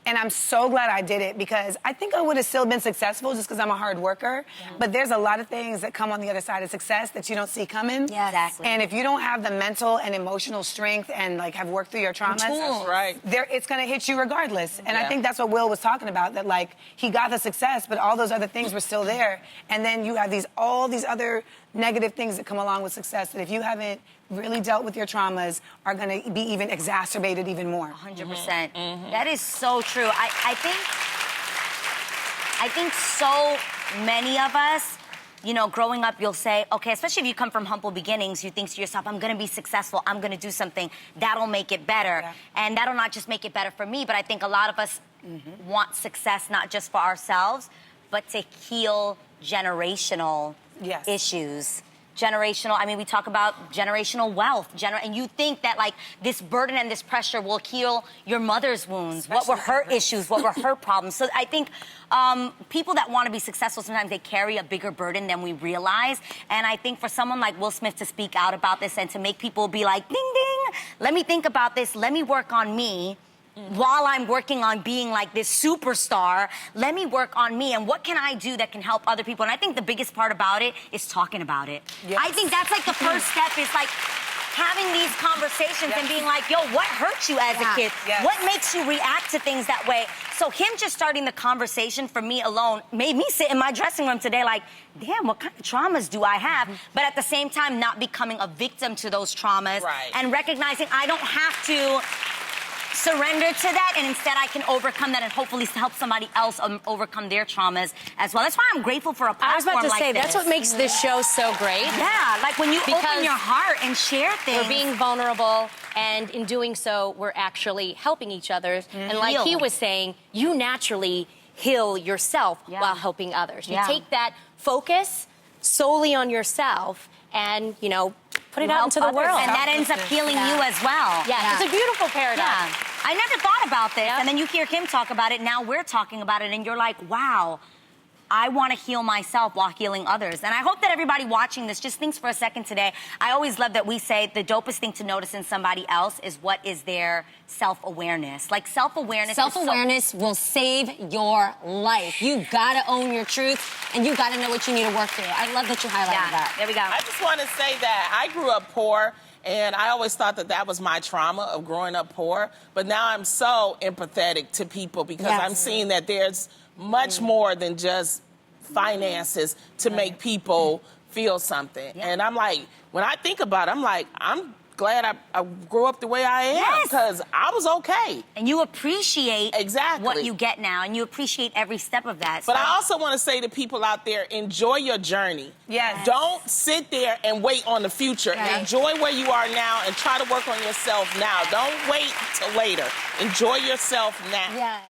And I'm so glad I did it because I think I would have still been successful just because I'm a hard worker. But there's a lot of things that come on the other side of success that you don't see coming. Yeah, exactly. And if you don't have the mental and emotional strength and like have worked through your traumas, That's right. it's gonna hit you regardless. And I think that's what Will was talking about, that like he got the success, but all those other things were still there. And then you have all these other negative things that come along with success that if you haven't really dealt with your traumas are going to be even exacerbated even more. 100%. That is so true. I think so many of us, you know, growing up, you'll say, okay, especially if you come from humble beginnings, you think to yourself, I'm going to be successful, I'm going to do something, that'll make it better. Yeah. And that'll not just make it better for me, but I think a lot of us want success not just for ourselves, but to heal generational issues. Generational, I mean, we talk about generational wealth, and you think that like this burden and this pressure will heal your mother's wounds. What were her issues? What were her problems? So I think people that want to be successful, sometimes they carry a bigger burden than we realize. And I think for someone like Will Smith to speak out about this and to make people be like, ding, ding, let me think about this, let me work on me. While I'm working on being like this superstar, let me work on me and what can I do that can help other people? And I think the biggest part about it is talking about it. Yes. I think that's like the first step is like having these conversations and being like, yo, what hurt you as a kid? What makes you react to things that way? So him just starting the conversation for me alone made me sit in my dressing room today like, damn, what kind of traumas do I have? But at the same time, not becoming a victim to those traumas and recognizing I don't have to surrender to that, and instead I can overcome that and hopefully help somebody else overcome their traumas as well. That's why I'm grateful for a platform like this. I was about to say, that's what makes this show so great. Yeah, like when you open your heart and share things. We're being vulnerable, and in doing so, we're actually helping each other. And like he was saying, you naturally heal yourself while helping others. You take that focus solely on yourself and, you know, put it out into the world. And that ends up healing you as well. Yeah, it's a beautiful paradigm. Yeah. I never thought about this. And then you hear him talk about it, now we're talking about it, and you're like, wow, I want to heal myself while healing others. And I hope that everybody watching this just thinks for a second today. I always love that we say the dopest thing to notice in somebody else is what is their self-awareness. Like self-awareness. Self-awareness will save your life. You gotta own your truth, and you gotta know what you need to work through. I love that you highlighted that. There we go. I just want to say that I grew up poor, and I always thought that that was my trauma of growing up poor. But now I'm so empathetic to people because I'm seeing that there's much more than just finances to make people feel something. And I'm like, when I think about it, I'm like, I'm glad I grew up the way I am because I was okay. And you appreciate what you get now, and you appreciate every step of that. But I also want to say to people out there, enjoy your journey. Yes. Don't sit there and wait on the future. Enjoy where you are now and try to work on yourself now. Don't wait till later. Enjoy yourself now.